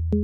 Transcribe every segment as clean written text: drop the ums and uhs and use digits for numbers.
Today,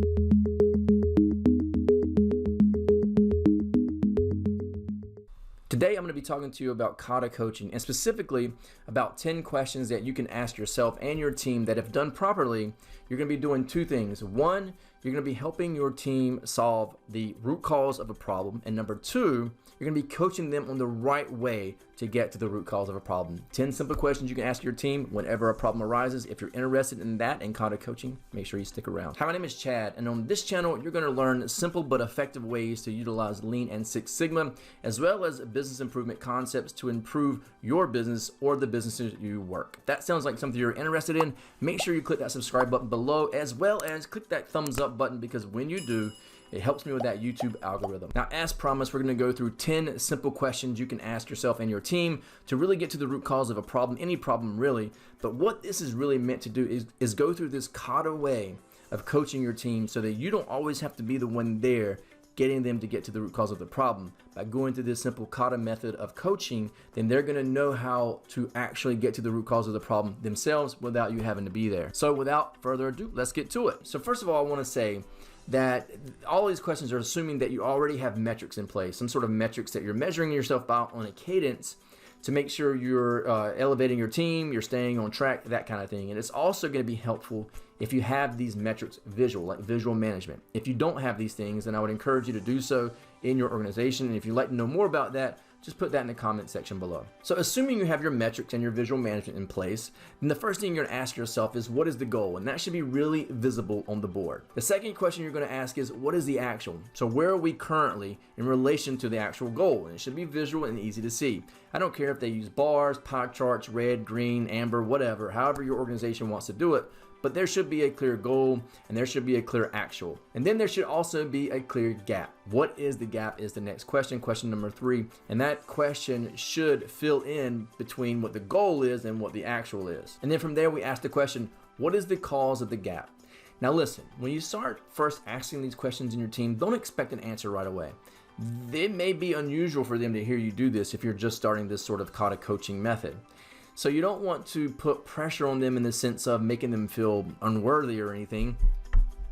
I'm going to be talking to you about Kata Coaching, and specifically about 10 questions that you can ask yourself and your team that, if done properly, you're going to be doing two things. One, you're going to be helping your team solve the root cause of a problem. And number two, you're going to be coaching them on the right way to get to the root cause of a problem. 10 simple questions you can ask your team whenever a problem arises. If you're interested in that and Kata Coaching, make sure you stick around. Hi, my name is Chad, and on this channel, you're going to learn simple but effective ways to utilize Lean and Six Sigma, as well as business improvement concepts to improve your business or the businesses you work. If that sounds like something you're interested in, make sure you click that subscribe button below, as well as click that thumbs up button, because when you do, it helps me with that YouTube algorithm. Now, as promised, we're going to go through 10 simple questions you can ask yourself and your team to really get to the root cause of a problem, any problem really. But what this is really meant to do is go through this Kata way of coaching your team so that you don't always have to be the one there getting them to get to the root cause of the problem. By going through this simple Kata method of coaching, then they're going to know how to actually get to the root cause of the problem themselves without you having to be there. So without further ado, let's get to it. So first of all, I want to say that all these questions are assuming that you already have metrics in place, some sort of metrics that you're measuring yourself by on a cadence to make sure you're elevating your team, you're staying on track, that kind of thing. And it's also going to be helpful if you have these metrics visual, like visual management. If you don't have these things, then I would encourage you to do so in your organization. And if you'd like to know more about that, just put that in the comment section below. So assuming you have your metrics and your visual management in place, then the first thing you're gonna ask yourself is, what is the goal? And that should be really visible on the board. The second question you're gonna ask is, what is the actual? So where are we currently in relation to the actual goal? And it should be visual and easy to see. I don't care if they use bars, pie charts, red, green, amber, whatever, however your organization wants to do it, but there should be a clear goal and there should be a clear actual. And then there should also be a clear gap. What is the gap is the next question, question number 3. And that question should fill in between what the goal is and what the actual is. And then from there, we ask the question, what is the cause of the gap? Now listen, when you start first asking these questions in your team, don't expect an answer right away. It may be unusual for them to hear you do this if you're just starting this sort of Kata coaching method. So you don't want to put pressure on them in the sense of making them feel unworthy or anything.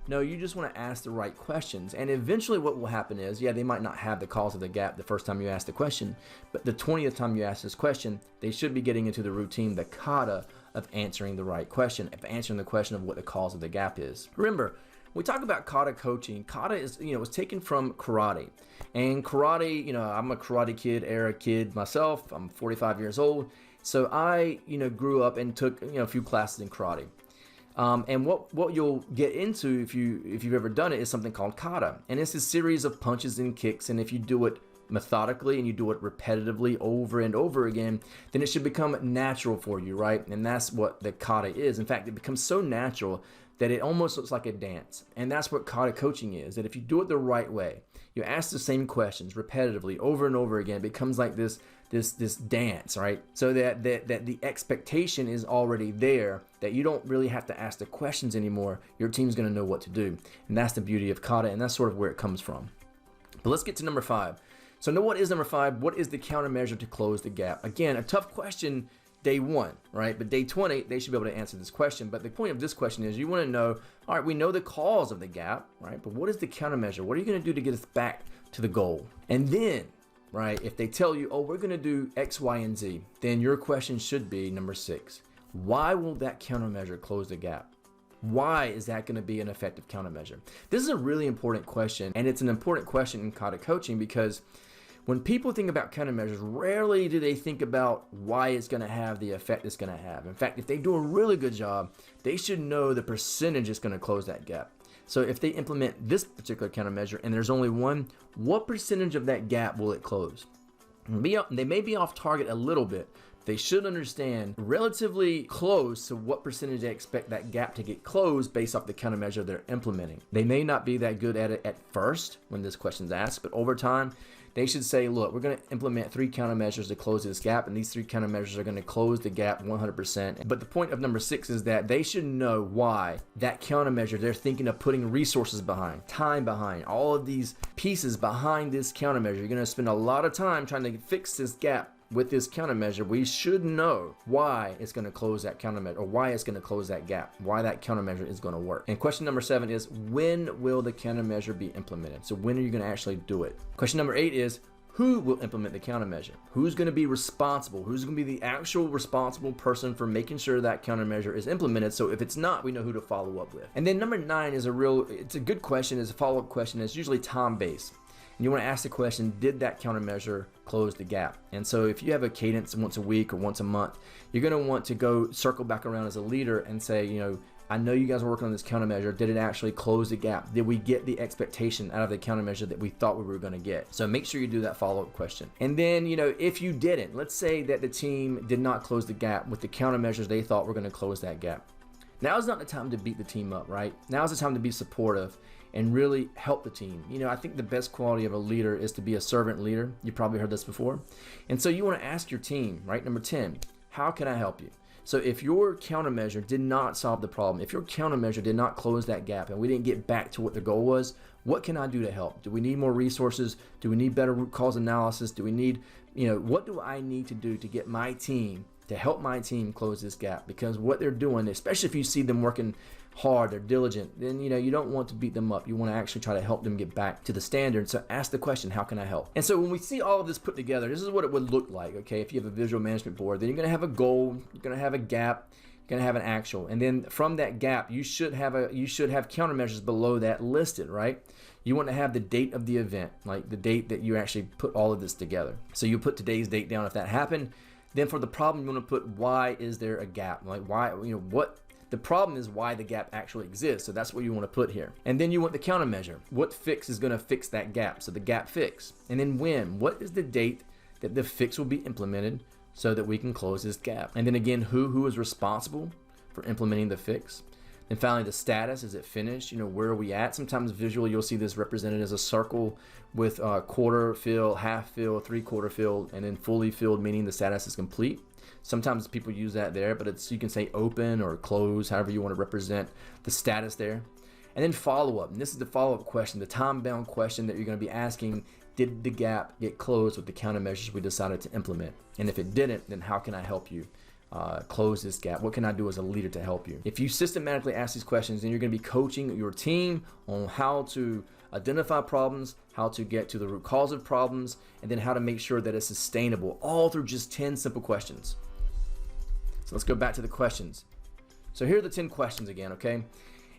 No, you just want to ask the right questions. And eventually what will happen is, yeah, they might not have the cause of the gap the first time you ask the question, but the 20th time you ask this question, they should be getting into the routine, the Kata of answering the right question, of answering the question of what the cause of the gap is. Remember, we talk about Kata coaching. Kata is, was taken from karate. And karate, I'm a Karate Kid era kid myself. I'm 45 years old. So I, grew up and took, a few classes in karate. And what you'll get into if you've ever done it is something called kata. And it's a series of punches and kicks. And if you do it methodically and you do it repetitively over and over again, then it should become natural for you, right? And that's what the kata is. In fact, it becomes so natural that it almost looks like a dance. And that's what Kata coaching is, that if you do it the right way, you ask the same questions repetitively over and over again, it becomes like this dance, right? So that the expectation is already there, that you don't really have to ask the questions anymore. Your team's gonna know what to do. And that's the beauty of Kata, and that's sort of where it comes from. But let's get to number 5. So what is number 5? What is the countermeasure to close the gap? Again, a tough question day 1, right? But day 20, they should be able to answer this question. But the point of this question is you want to know, all right, we know the cause of the gap, right? But what is the countermeasure? What are you going to do to get us back to the goal? And then, right, if they tell you, oh, we're going to do X, Y, and Z, then your question should be number 6. Why will that countermeasure close the gap? Why is that going to be an effective countermeasure? This is a really important question, and it's an important question in Kata coaching because when people think about countermeasures, rarely do they think about why it's going to have the effect it's going to have. In fact, if they do a really good job, they should know the percentage is going to close that gap. So if they implement this particular countermeasure and there's only one, what percentage of that gap will it close? They may be off target a little bit. They should understand relatively close to what percentage they expect that gap to get closed based off the countermeasure they're implementing. They may not be that good at it at first when this question's asked, but over time, they should say, look, we're going to implement 3 countermeasures to close this gap, and these 3 countermeasures are going to close the gap 100%. But the point of number 6 is that they should know why that countermeasure they're thinking of putting resources behind, time behind, all of these pieces behind this countermeasure. You're going to spend a lot of time trying to fix this gap with this countermeasure, we should know why it's going to close that countermeasure, or why it's going to close that gap, why that countermeasure is going to work. And question number 7 is, when will the countermeasure be implemented? So when are you going to actually do it? Question number 8 is, who will implement the countermeasure? Who's going to be responsible? Who's going to be the actual responsible person for making sure that countermeasure is implemented? So if it's not, we know who to follow up with. And then number 9 is it's a good question, it's a follow-up question. It's usually time-based. And you want to ask the question, did that countermeasure close the gap? And so if you have a cadence once a week or once a month, you're going to want to go circle back around as a leader and say, I know you guys are working on this countermeasure. Did it actually close the gap? Did we get the expectation out of the countermeasure that we thought we were going to get? So make sure you do that follow-up question. And then, if you didn't, let's say that the team did not close the gap with the countermeasures they thought were going to close that gap. Now is not the time to beat the team up, right? Now is the time to be supportive and really help the team. I think the best quality of a leader is to be a servant leader. You probably heard this before. And so you want to ask your team, right? Number 10, how can I help you? So if your countermeasure did not solve the problem, if your countermeasure did not close that gap and we didn't get back to what the goal was, what can I do to help? Do we need more resources? Do we need better root cause analysis? Do we need, what do I need to do to get my team, to help my team close this gap? Because what they're doing, especially if you see them working hard, they're diligent, then you don't want to beat them up. You want to actually try to help them get back to the standard. So ask the question, how can I help? And so when we see all of this put together, this is what it would look like, okay? If you have a visual management board, then you're going to have a goal, you're going to have a gap, you're going to have an actual. And then from that gap, you should have countermeasures below that listed, right? You want to have the date of the event, like the date that you actually put all of this together. So you put today's date down if that happened. Then for the problem, you want to put, why is there a gap? Like why, what the problem is, why the gap actually exists. So that's what you want to put here. And then you want the countermeasure. What fix is going to fix that gap? So the gap fix. And then when? What is the date that the fix will be implemented so that we can close this gap? And then again, who is responsible for implementing the fix? And finally, the status. Is it finished? Where are we at? Sometimes visually you'll see this represented as a circle with quarter filled, half filled, 3/4 filled, and then fully filled, meaning the status is complete. Sometimes people use that there, but you can say open or close, however you want to represent the status there. And then follow-up. And this is the follow-up question, the time-bound question that you're going to be asking. Did the gap get closed with the countermeasures we decided to implement? And if it didn't, then how can I help you close this gap? What can I do as a leader to help you? If you systematically ask these questions, then you're going to be coaching your team on how to identify problems, how to get to the root cause of problems, and then how to make sure that it's sustainable, all through just 10 simple questions. So let's go back to the questions. So here are the 10 questions again, okay?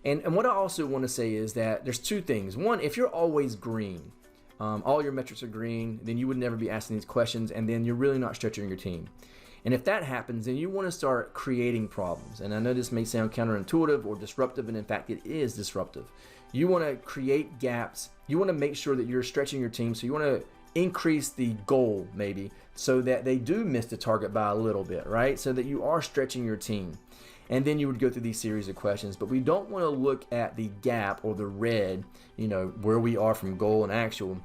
And what I also want to say is that there's 2 things. One, if you're always green, all your metrics are green, then you would never be asking these questions, and then you're really not stretching your team. And if that happens, then you want to start creating problems. And I know this may sound counterintuitive or disruptive, and in fact it is disruptive. You want to create gaps. You want to make sure that you're stretching your team. So you want to increase the goal maybe so that they do miss the target by a little bit, right? So that you are stretching your team. And then you would go through these series of questions. But we don't want to look at the gap or the red, where we are from goal and actual.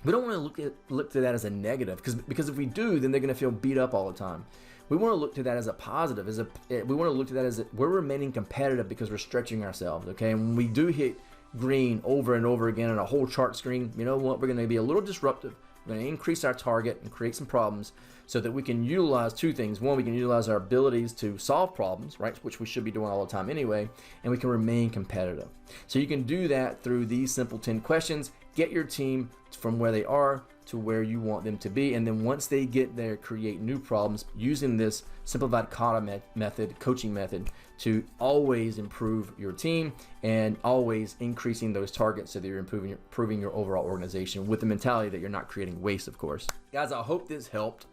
We don't want to look to that as a negative, because if we do, then they're going to feel beat up all the time. We want to look to that as a positive. We want to look to that as we're remaining competitive because we're stretching ourselves, okay? And when we do hit green over and over again on a whole chart screen, you know what? We're going to be a little disruptive. We're going to increase our target and create some problems so that we can utilize 2 things. One, we can utilize our abilities to solve problems, right, which we should be doing all the time anyway, and we can remain competitive. So you can do that through these simple 10 questions. Get your team from where they are to where you want them to be, and then once they get there, create new problems using this simplified Kata coaching method to always improve your team and always increasing those targets so that you're improving your overall organization with the mentality that you're not creating waste, of course. Guys, I hope this helped.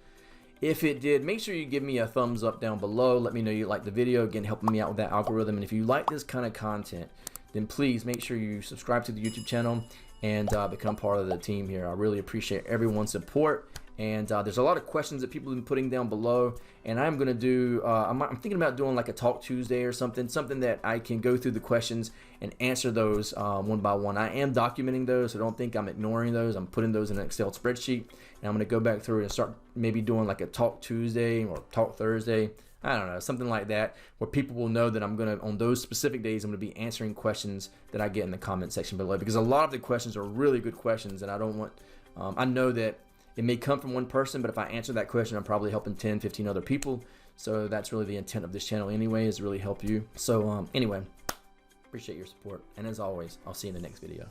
If it did, make sure you give me a thumbs up down below. Let me know you like the video, again, helping me out with that algorithm. And if you like this kind of content, then please make sure you subscribe to the YouTube channel and become part of the team here. I really appreciate everyone's support. And there's a lot of questions that people have been putting down below, and I'm gonna do I'm thinking about doing like a Talk Tuesday or something that I can go through the questions and answer those one by one. I am documenting those, so don't think I'm ignoring those. I'm putting those in an Excel spreadsheet, and I'm gonna go back through and start maybe doing like a Talk Tuesday or Talk Thursday. I don't know, something like that, where people will know that I'm gonna, on those specific days, I'm gonna be answering questions that I get in the comment section below, because a lot of the questions are really good questions, and I don't want I know that It may come from one person, but if I answer that question, I'm probably helping 10, 15 other people. So that's really the intent of this channel anyway, is to really help you. So anyway, appreciate your support. And as always, I'll see you in the next video.